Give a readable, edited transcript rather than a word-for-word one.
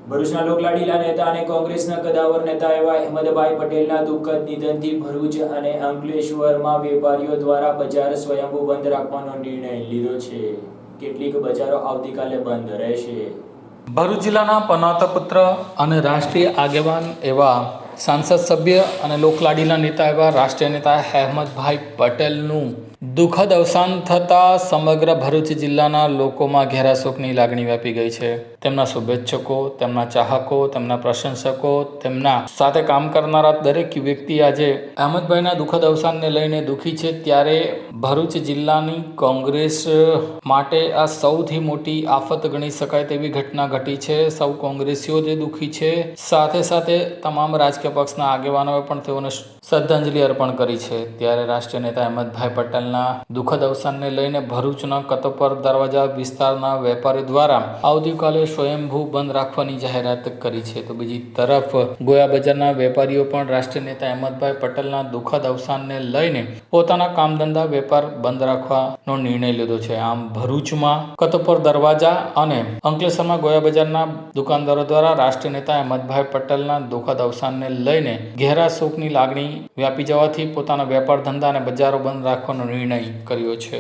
ભરૂચના લોકલાડીલા નેતા અને કોંગ્રેસના કદાવર નેતા એવા અહેમદભાઈ પટેલના દુઃખદ નિધનથી ભરૂચ અને અંકલેશ્વરમાં વેપારીઓ દ્વારા બજાર સ્વયંભૂ બંધ રાખવાનો નિર્ણય લીધો છે। કેટલીક બજારો આવતીકાલે બંધ રહેશે। ભરૂચ જિલ્લાના પનોતા પુત્ર અને રાષ્ટ્રીય આગેવાન એવા સાંસદ સભ્ય અને લોકલાડીલા નેતા એવા રાષ્ટ્રીય નેતા અહેમદભાઈ પટેલનું દુઃખદ અવસાન થતાં સમગ્ર ભરૂચ જિલ્લાના લોકોમાં ઘેરા શોકની લાગણી વ્યાપી ગઈ છે। તેમના શુભેચ્છકો, તેમના ચાહકો, તેમના પ્રશંસકો, તેમના સાથે કામ કરનારા દરેક વ્યક્તિ આજે અહેમદભાઈના દુઃખદ અવસાનને લઈને દુઃખી છે। ત્યારે ભરૂચ જિલ્લાની કોંગ્રેસ માટે આ સૌથી મોટી આફત ગણી શકાય તેવી ઘટના ઘટી છે। સૌ કોંગ્રેસીઓ જે દુઃખી છે, સાથે સાથે તમામ રાજકીય પક્ષના આગેવાનોએ પણ તેઓને શ્રદ્ધાંજલિ અર્પણ કરી છે। ત્યારે રાષ્ટ્રીય નેતા અહેમદભાઈ પટેલના દુઃખદ અવસાનને લઈને ભરૂચના કતોપર દરવાજા વિસ્તારના વેપારીઓ દ્વારા આવતીકાલે સ્વયંભૂ બંધ રાખવાની જાહેરાત કરી છે। તો બીજી તરફ ગોયા બજારના વેપારીઓ પણ રાષ્ટ્રીય નેતા અહેમદભાઈ પટેલના દુઃખદ અવસાનને લઈને પોતાના કામ ધંધા વેપાર બંધ રાખવાનો નિર્ણય લીધો છે। આમ ભરૂચમાં કતોપર દરવાજા અને અંકલેશ્વરમાં ગોયા બજારના દુકાનદારો દ્વારા રાષ્ટ્રીય નેતા અહેમદભાઈ પટેલના દુઃખદ અવસાનને લઈને ઘેરા શોકની લાગણી વ્યાપી જવાથી પોતાના વેપાર ધંધા અને બજારો બંધ રાખવાનો નિર્ણય કર્યો છે।